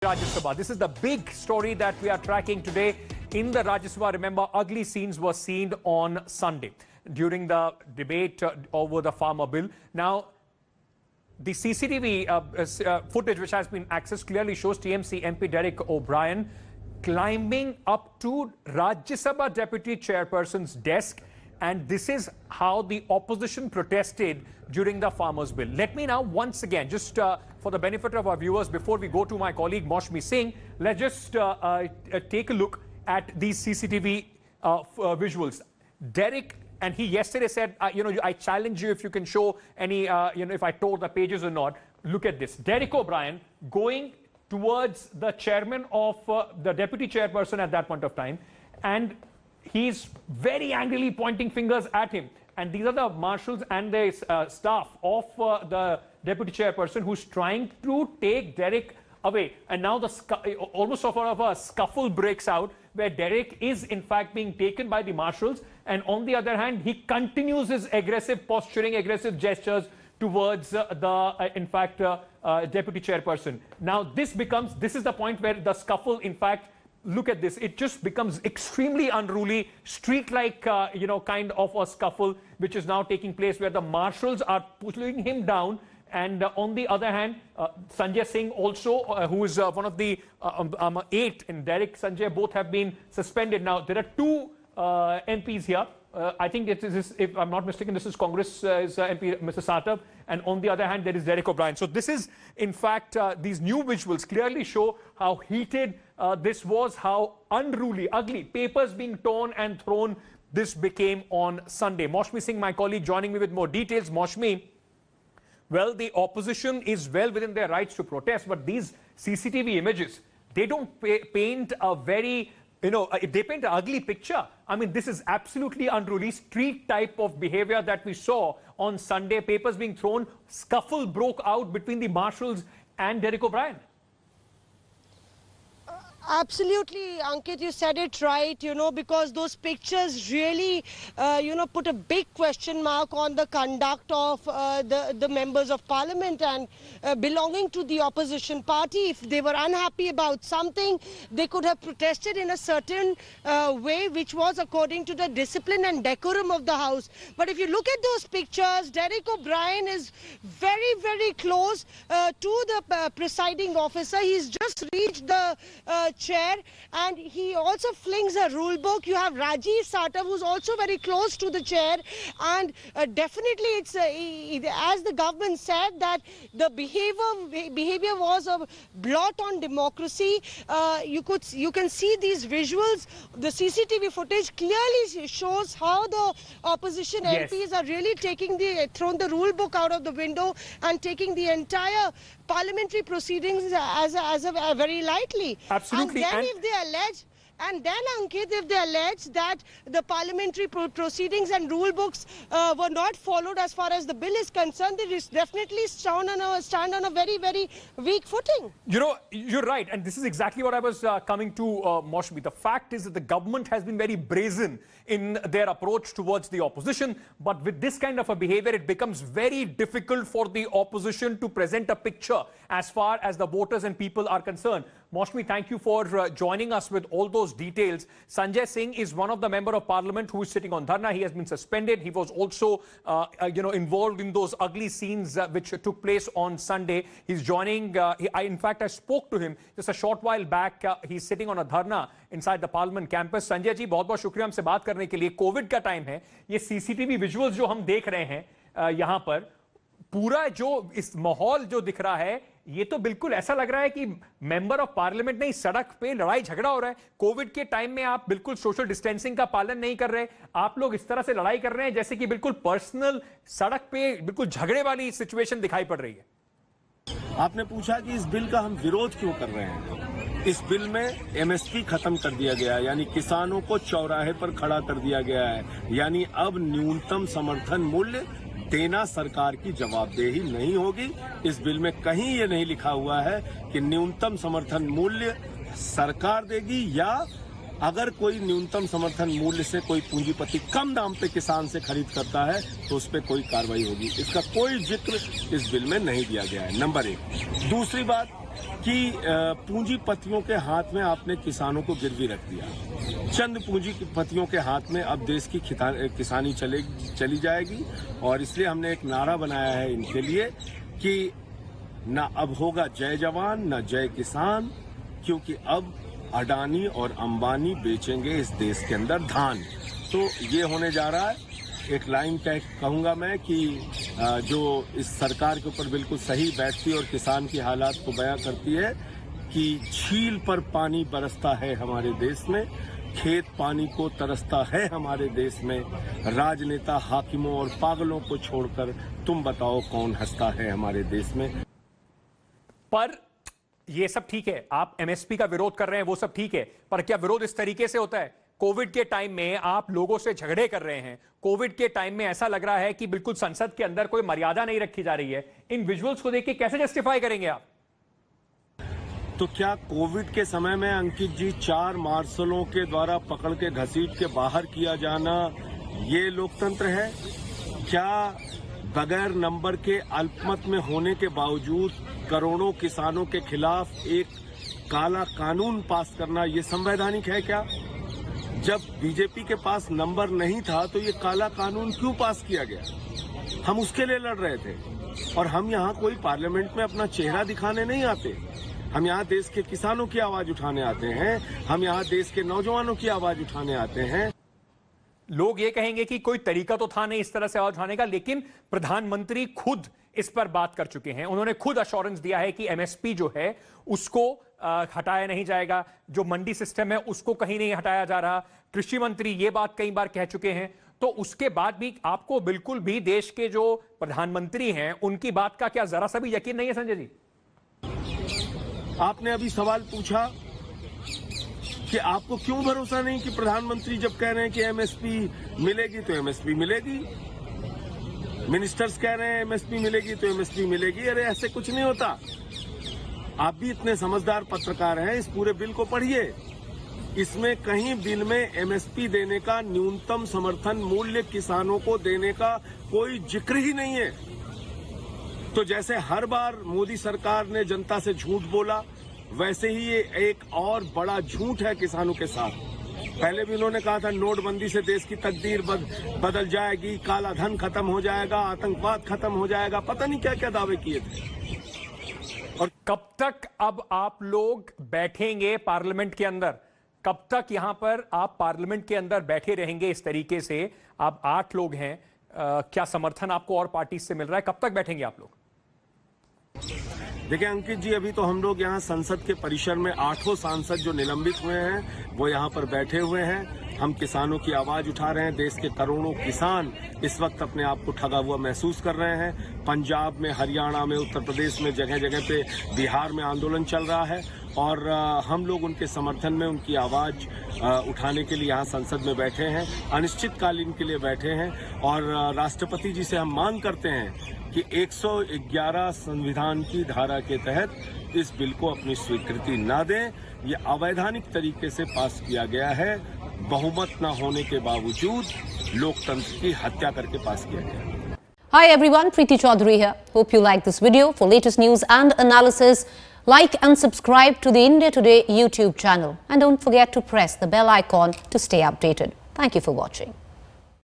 Rajya Sabha. This is the big story that we are tracking today in the Rajya Sabha. Remember, ugly scenes were seen on Sunday during the debate over the farmer bill. Now, the CCTV footage which has been accessed clearly shows TMC MP Derek O'Brien climbing up to Rajya Sabha Deputy Chairperson's desk, and this is how the opposition protested during the farmers bill. Let me now once again, just for the benefit of our viewers, before we go to my colleague Maushmi Singh, let's just take a look at these CCTV visuals. Derek, and he yesterday said, I challenge you if you can show any, if I tore the pages or not. Look at this. Derek O'Brien going towards the chairman of the deputy chairperson at that point of time, and he's very angrily pointing fingers at him. And these are the marshals and the staff of the deputy chairperson who's trying to take Derek away. And now almost sort of a scuffle breaks out where Derek is in fact being taken by the marshals. And on the other hand, he continues his aggressive posturing, aggressive gestures towards deputy chairperson. Now this is the point where the scuffle, in fact, look at this. It just becomes extremely unruly, street-like, kind of a scuffle, which is now taking place where the marshals are pulling him down. And on the other hand, Sanjay Singh also, who is one of the 8, and Derek, Sanjay, both have been suspended. Now, there are 2 MPs here. I think it is, if I'm not mistaken, this is Congress MP, Mr. Sartab, and on the other hand, there is Derek O'Brien. So this is, in fact, these new visuals clearly show how heated this was, how unruly, ugly, papers being torn and thrown, this became on Sunday. Maushmi Singh, my colleague, joining me with more details. Maushmi, well, the opposition is well within their rights to protest, but these CCTV images, they don't paint a very, they paint an ugly picture. I mean, this is absolutely unruly, street type of behavior that we saw on Sunday. Papers being thrown, scuffle broke out between the marshals and Derek O'Brien. Absolutely, Ankit, you said it right, because those pictures really, put a big question mark on the conduct of the members of parliament and belonging to the opposition party. If they were unhappy about something, they could have protested in a certain way, which was according to the discipline and decorum of the House. But if you look at those pictures, Derek O'Brien is very, very close to the presiding officer. He's just reached the chair, and he also flings a rule book. You have Rajiv Sartab, who's also very close to the chair, and definitely it's as the government said that the behavior was a blot on democracy. You can see these visuals. The CCTV footage clearly shows how the opposition MPs are really throwing the rule book out of the window and taking the entire parliamentary proceedings as a very lightly. Absolutely. And then if they allege, Ankit, if they allege that the parliamentary proceedings and rule books were not followed as far as the bill is concerned, they definitely stand on a very, very weak footing. You're right. And this is exactly what I was coming to, Maushmi. The fact is that the government has been very brazen in their approach towards the opposition. But with this kind of a behavior, it becomes very difficult for the opposition to present a picture as far as the voters and people are concerned. Maushmi, thank you for joining us with all those details. Sanjay Singh is one of the member of parliament who is sitting on dharna. He has been suspended. He was also, involved in those ugly scenes which took place on Sunday. He's joining. In fact, I spoke to him just a short while back. He's sitting on a dharna inside the parliament campus. Sanjay ji, बहुत-बहुत शुक्रिया हमसे बात करने के लिए. Covid का time है. ये CCTV विजुअल्स जो हम देख रहे हैं यहाँ पर, पूरा जो इस माहौल जो दिख रहा है, ये तो बिल्कुल ऐसा लग रहा है कि मेंबर ऑफ पार्लियामेंट नहीं, सड़क पे लड़ाई झगड़ा हो रहा है. कोविड के टाइम में आप बिल्कुल सोशल डिस्टेंसिंग का पालन नहीं कर रहे. आप लोग इस तरह से लड़ाई कर रहे हैं जैसे कि बिल्कुल पर्सनल सड़क पे बिल्कुल झगड़े वाली सिचुएशन दिखाई पड़ रही है. आपने पूछा कि इस बिल का हम विरोध क्यों कर रहे हैं. इस बिल में MSP खत्म कर दिया गया है, यानी किसानों को चौराहे पर खड़ा कर दिया गया है. यानी अब न्यूनतम समर्थन मूल्य देना सरकार की जवाबदेही नहीं होगी. इस बिल में कहीं ये नहीं लिखा हुआ है कि न्यूनतम समर्थन मूल्य सरकार देगी, या अगर कोई न्यूनतम समर्थन मूल्य से कोई पूंजीपति कम दाम पे किसान से खरीद करता है तो उस पर कोई कार्रवाई होगी. इसका कोई जिक्र इस बिल में नहीं दिया गया है. नंबर 1. दूसरी बात, कि पूंजीपतियों के हाथ में आपने किसानों को गिरवी रख दिया। चंद पूंजीपतियों के हाथ में अब देश की किसानी चली जाएगी, और इसलिए हमने एक नारा बनाया है इनके लिए कि न अब होगा जय जवान न जय किसान, क्योंकि अब अडानी और अंबानी बेचेंगे इस देश के अंदर धान। तो ये होने जा रहा है। एक लाइन कहूंगा मैं कि जो इस सरकार के ऊपर बिल्कुल सही बैठती है और किसान की हालात को बयां करती है कि झील पर पानी बरसता है हमारे देश में, खेत पानी को तरसता है हमारे देश में, राजनेता हाकिमों और पागलों को छोड़कर तुम बताओ कौन हंसता है हमारे देश में। पर ये सब ठीक है, आप एमएसपी का विरोध कर रहे हैं, वो सब ठीक है, पर क्या विरोध इस तरीके से होता है? कोविड के टाइम में आप लोगों से झगड़े कर रहे हैं। कोविड के टाइम में ऐसा लग रहा है कि बिल्कुल संसद के अंदर कोई मर्यादा नहीं रखी जा रही है। इन विजुअल्स को देख के कैसे जस्टिफाई करेंगे आप? तो क्या कोविड के समय में अंकित जी 4 मार्शलों के द्वारा पकड़ के घसीट के बाहर किया जाना ये लोकतंत्र है? क्या बगैर नंबर के अल्पमत में होने के बावजूद करोड़ों किसानों के खिलाफ एक काला कानून पास करना ये संवैधानिक है क्या? जब बीजेपी के पास नंबर नहीं था तो ये काला कानून क्यों पास किया गया? हम उसके लिए लड़ रहे थे, और हम यहाँ कोई पार्लियामेंट में अपना चेहरा दिखाने नहीं आते। हम यहाँ देश के किसानों की आवाज उठाने आते हैं, हम यहाँ देश के नौजवानों की आवाज उठाने आते हैं। लोग ये कहेंगे कि कोई तरीका तो था नहीं इस तरह से आवाज उठाने का, लेकिन प्रधानमंत्री खुद इस पर बात कर चुके हैं। उन्होंने खुद अश्योरेंस दिया है कि एमएसपी जो है उसको हटाया नहीं जाएगा, जो मंडी सिस्टम है उसको कहीं नहीं हटाया जा रहा। कृषि मंत्री ये बात कई बार कह चुके हैं। तो उसके बाद भी आपको बिल्कुल भी देश के जो प्रधानमंत्री हैं उनकी बात का क्या जरा सा भी यकीन नहीं है संजय जी? आपने अभी सवाल पूछा कि आपको क्यों भरोसा नहीं कि प्रधानमंत्री जब कह रहे हैं कि एमएसपी मिलेगी तो एमएसपी मिलेगी, मिनिस्टर्स कह रहे हैं एमएसपी मिलेगी तो एमएसपी मिलेगी। अरे ऐसे कुछ नहीं होता। आप भी इतने समझदार पत्रकार हैं, इस पूरे बिल को पढ़िए। इसमें कहीं बिल में एमएसपी देने का, न्यूनतम समर्थन मूल्य किसानों को देने का कोई जिक्र ही नहीं है। तो जैसे हर बार मोदी सरकार ने जनता से झूठ बोला, वैसे ही ये एक और बड़ा झूठ है किसानों के साथ। पहले भी उन्होंने कहा था नोटबंदी से देश की तकदीर बदल जाएगी, काला धन खत्म हो जाएगा, आतंकवाद खत्म हो जाएगा, पता नहीं क्या क्या दावे किए थे। और कब तक अब आप लोग बैठेंगे पार्लियामेंट के अंदर? कब तक यहां पर आप पार्लियामेंट के अंदर बैठे रहेंगे इस तरीके से? आप 8 लोग हैं, क्या समर्थन आपको और पार्टी से मिल रहा है? कब तक बैठेंगे आप लोग? देखिए अंकित जी, अभी तो हम लोग यहाँ संसद के परिसर में 8 सांसद जो निलंबित हुए हैं वो यहाँ पर बैठे हुए हैं। हम किसानों की आवाज उठा रहे हैं। देश के करोड़ों किसान इस वक्त अपने आप को ठगा हुआ महसूस कर रहे हैं। पंजाब में, हरियाणा में, उत्तर प्रदेश में, जगह जगह पे, बिहार में आंदोलन चल रहा है, और हम लोग उनके समर्थन में उनकी आवाज उठाने के लिए यहाँ संसद में बैठे हैं, अनिश्चितकालीन के लिए बैठे हैं। और राष्ट्रपति जी से हम मांग करते हैं कि 111 संविधान की धारा के तहत इस बिल को अपनी स्वीकृति न दें। ये अवैधानिक तरीके से पास किया गया है, बहुमत न होने के बावजूद लोकतंत्र की हत्या करके पास किया गया। Hi everyone, Preeti Chaudhary here. Hope you like this video. For latest news and analysis, like and subscribe to the India Today YouTube channel. And don't forget to press the bell icon to stay updated. Thank you for watching.